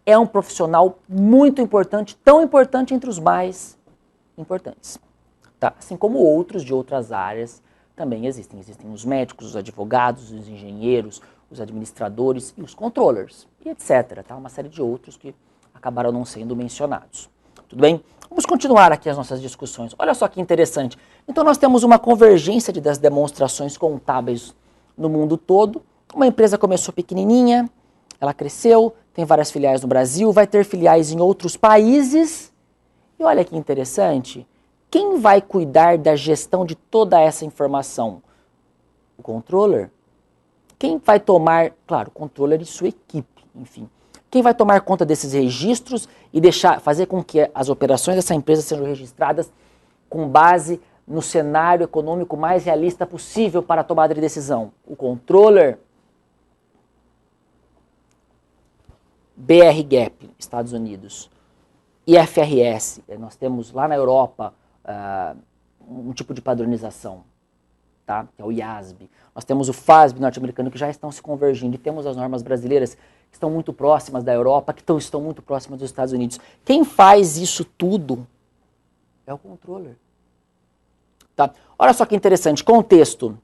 é um profissional muito importante, tão importante entre os mais importantes. Tá? Assim como outros de outras áreas também existem. Existem os médicos, os advogados, os engenheiros, os administradores e os controllers, e etc. Tá? Uma série de outros que acabaram não sendo mencionados. Tudo bem? Vamos continuar aqui as nossas discussões. Olha só que interessante. Então nós temos uma convergência das demonstrações contábeis no mundo todo. Uma empresa começou pequenininha, ela cresceu, tem várias filiais no Brasil, vai ter filiais em outros países. E olha que interessante, quem vai cuidar da gestão de toda essa informação? O controller. Quem vai tomar, claro, o controller e sua equipe, enfim. Quem vai tomar conta desses registros e fazer com que as operações dessa empresa sejam registradas com base no cenário econômico mais realista possível para a tomada de decisão? O controller. BR GAAP, Estados Unidos. IFRS, nós temos lá na Europa um tipo de padronização, tá? Que é o IASB. Nós temos o FASB norte-americano, que já estão se convergindo, e temos as normas brasileiras que estão muito próximas da Europa, que estão muito próximas dos Estados Unidos. Quem faz isso tudo é o controller. Tá? Olha só que interessante, contexto.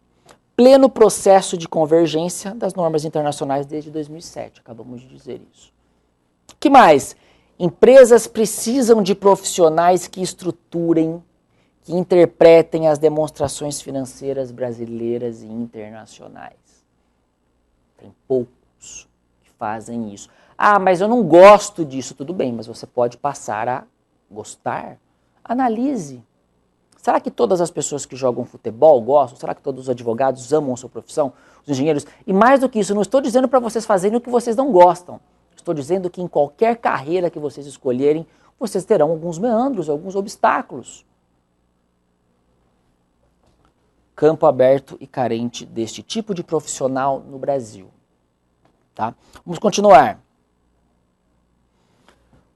Pleno processo de convergência das normas internacionais desde 2007, acabamos de dizer isso. O que mais? Empresas precisam de profissionais que estruturem, que interpretem as demonstrações financeiras brasileiras e internacionais. Tem poucos que fazem isso. Ah, mas eu não gosto disso. Tudo bem, mas você pode passar a gostar. Analise. Será que todas as pessoas que jogam futebol gostam? Será que todos os advogados amam a sua profissão? Os engenheiros? E mais do que isso, eu não estou dizendo para vocês fazerem o que vocês não gostam. Estou dizendo que em qualquer carreira que vocês escolherem, vocês terão alguns meandros, alguns obstáculos. Campo aberto e carente deste tipo de profissional no Brasil. Tá? Vamos continuar.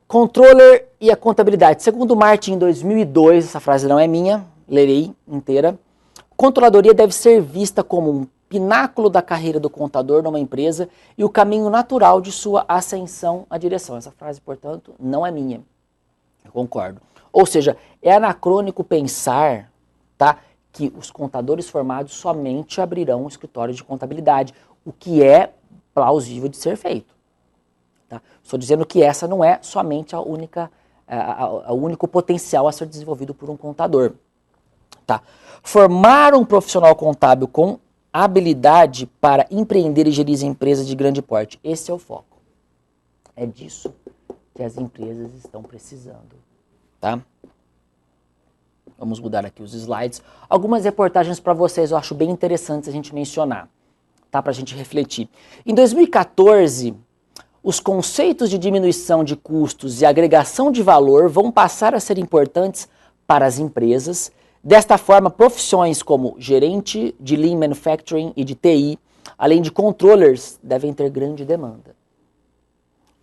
Controller e a contabilidade. Segundo Martin, em 2002, essa frase não é minha, lerei inteira. Controladoria deve ser vista como um pináculo da carreira do contador numa empresa e o caminho natural de sua ascensão à direção. Essa frase, portanto, não é minha. Eu concordo. Ou seja, é anacrônico pensar, tá, que os contadores formados somente abrirão um escritório de contabilidade, o que é plausível de ser feito. Tá? Estou dizendo que essa não é somente o único potencial a ser desenvolvido por um contador. Tá? Formar um profissional contábil com habilidade para empreender e gerir empresas de grande porte. Esse é o foco. É disso que as empresas estão precisando. Tá? Vamos mudar aqui os slides. Algumas reportagens para vocês eu acho bem interessantes a gente mencionar, tá? Para a gente refletir. Em 2014, os conceitos de diminuição de custos e agregação de valor vão passar a ser importantes para as empresas. Desta forma, profissões como gerente de Lean Manufacturing e de TI, além de controllers, devem ter grande demanda.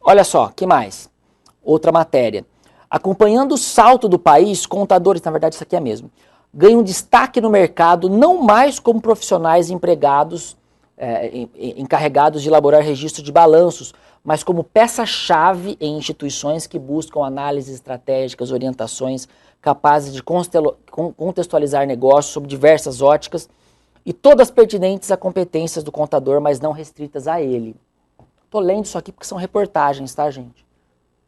Olha só, que mais? Outra matéria. Acompanhando o salto do país, contadores, na verdade isso aqui é mesmo, ganham destaque no mercado não mais como profissionais empregados, encarregados de elaborar registro de balanços, mas como peça-chave em instituições que buscam análises estratégicas, orientações capazes de contextualizar negócios sob diversas óticas e todas pertinentes a competências do contador, mas não restritas a ele. Estou lendo isso aqui porque são reportagens, tá, gente?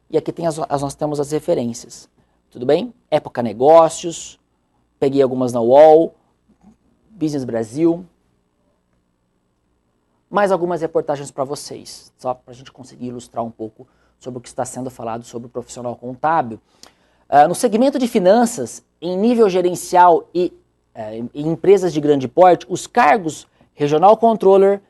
E aqui tem nós temos as referências. Tudo bem? Época Negócios, peguei algumas na UOL, Business Brasil. Mais algumas reportagens para vocês, só para a gente conseguir ilustrar um pouco sobre o que está sendo falado sobre o profissional contábil. No segmento de finanças, em nível gerencial e em empresas de grande porte, os cargos Regional Controller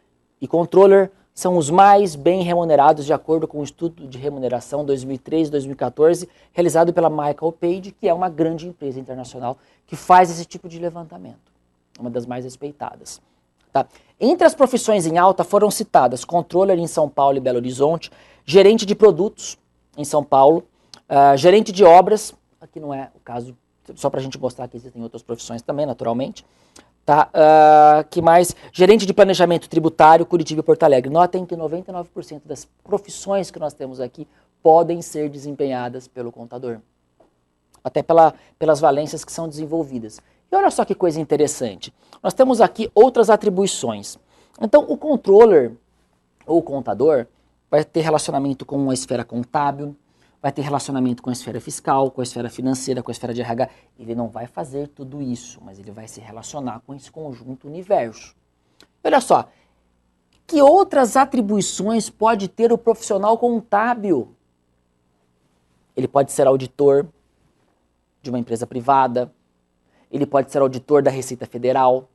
e Controller são os mais bem remunerados de acordo com o estudo de remuneração 2013-2014 realizado pela Michael Page, que é uma grande empresa internacional que faz esse tipo de levantamento, uma das mais respeitadas. Tá? Entre as profissões em alta foram citadas Controller em São Paulo e Belo Horizonte, Gerente de Produtos em São Paulo, Gerente de Obras, aqui não é o caso, só para a gente mostrar que existem outras profissões também, naturalmente. Tá? Que mais? Gerente de Planejamento Tributário, Curitiba e Porto Alegre. Notem que 99% das profissões que nós temos aqui podem ser desempenhadas pelo contador. Até pelas valências que são desenvolvidas. E olha só que coisa interessante. Nós temos aqui outras atribuições. Então, o controller ou o contador vai ter relacionamento com a esfera contábil, vai ter relacionamento com a esfera fiscal, com a esfera financeira, com a esfera de RH. Ele não vai fazer tudo isso, mas ele vai se relacionar com esse conjunto universo. Olha só, que outras atribuições pode ter o profissional contábil? Ele pode ser auditor de uma empresa privada, ele pode ser auditor da Receita Federal,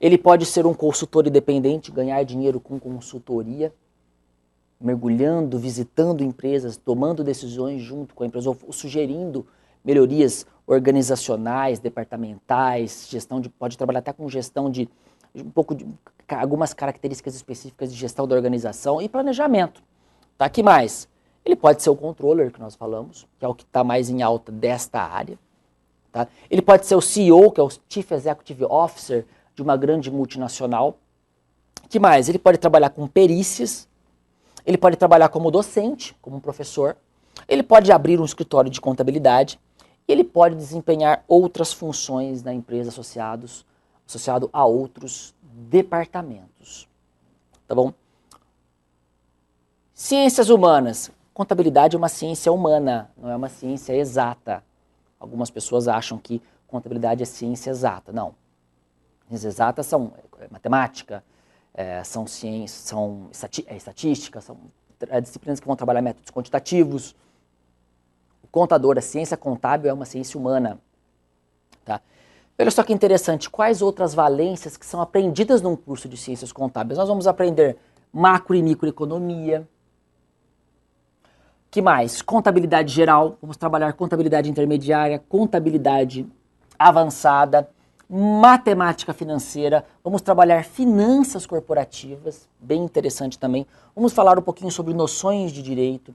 Ele pode ser um consultor independente, ganhar dinheiro com consultoria, mergulhando, visitando empresas, tomando decisões junto com a empresa, ou sugerindo melhorias organizacionais, departamentais, pode trabalhar até com gestão de algumas características específicas de gestão da organização e planejamento. Tá? Que mais? Ele pode ser o controller, que nós falamos, que é o que está mais em alta desta área. Tá? Ele pode ser o CEO, que é o Chief Executive Officer de uma grande multinacional. Que mais? Ele pode trabalhar com perícias, ele pode trabalhar como docente, como professor, ele pode abrir um escritório de contabilidade, e ele pode desempenhar outras funções na empresa associado a outros departamentos. Tá bom? Ciências humanas. Contabilidade é uma ciência humana, não é uma ciência exata. Algumas pessoas acham que contabilidade é ciência exata. Não. Ciências exatas são matemática, são estatística, são disciplinas que vão trabalhar métodos quantitativos. O contador, a ciência contábil é uma ciência humana. Tá? Olha só que interessante, quais outras valências que são aprendidas num curso de ciências contábeis? Nós vamos aprender macro e microeconomia. Que mais? Contabilidade geral, vamos trabalhar contabilidade intermediária, contabilidade avançada, matemática financeira, vamos trabalhar finanças corporativas, bem interessante também. Vamos falar um pouquinho sobre noções de direito,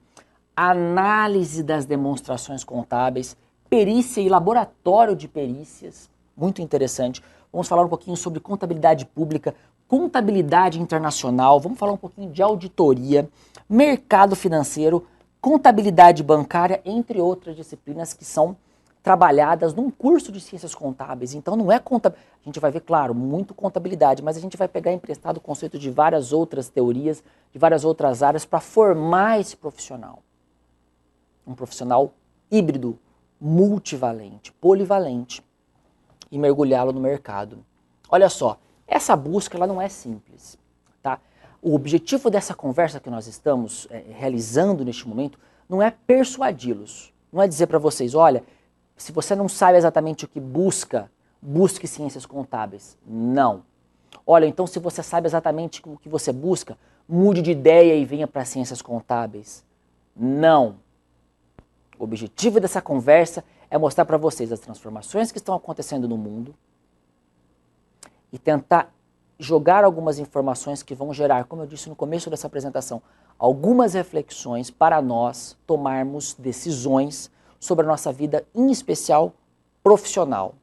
análise das demonstrações contábeis, perícia e laboratório de perícias, muito interessante. Vamos falar um pouquinho sobre contabilidade pública, contabilidade internacional, vamos falar um pouquinho de auditoria, mercado financeiro, contabilidade bancária, entre outras disciplinas que são trabalhadas num curso de ciências contábeis. Então não é contabilidade, a gente vai ver, claro, muito contabilidade, mas a gente vai pegar emprestado o conceito de várias outras teorias, de várias outras áreas para formar esse profissional. Um profissional híbrido, multivalente, polivalente e mergulhá-lo no mercado. Olha só, essa busca ela não é simples, tá? O objetivo dessa conversa que nós estamos realizando neste momento não é persuadi-los, não é dizer para vocês, olha, se você não sabe exatamente o que busca, busque ciências contábeis. Não. Olha, então se você sabe exatamente o que você busca, mude de ideia e venha para ciências contábeis. Não. O objetivo dessa conversa é mostrar para vocês as transformações que estão acontecendo no mundo e tentar jogar algumas informações que vão gerar, como eu disse no começo dessa apresentação, algumas reflexões para nós tomarmos decisões sobre a nossa vida, em especial profissional.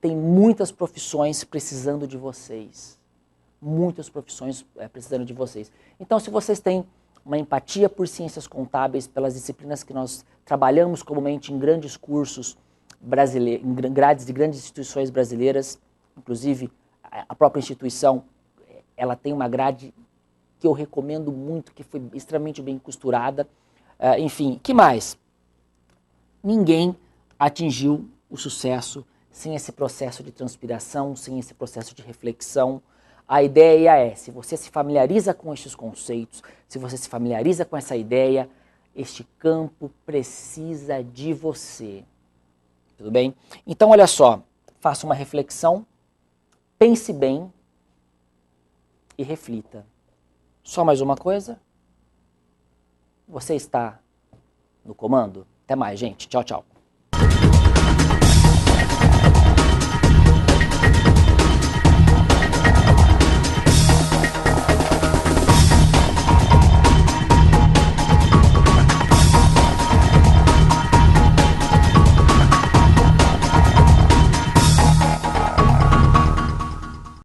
Tem muitas profissões precisando de vocês. Muitas profissões precisando de vocês. Então, se vocês têm uma empatia por ciências contábeis, pelas disciplinas que nós trabalhamos comumente em grandes cursos brasileiros, em grades de grandes instituições brasileiras, inclusive a própria instituição, ela tem uma grade que eu recomendo muito, que foi extremamente bem costurada. Enfim, que mais? Ninguém atingiu o sucesso sem esse processo de transpiração, sem esse processo de reflexão. A ideia é, se você se familiariza com estes conceitos, se você se familiariza com essa ideia, este campo precisa de você. Tudo bem? Então, olha só, faça uma reflexão, pense bem e reflita. Só mais uma coisa? Você está no comando? Até mais, gente. Tchau, tchau.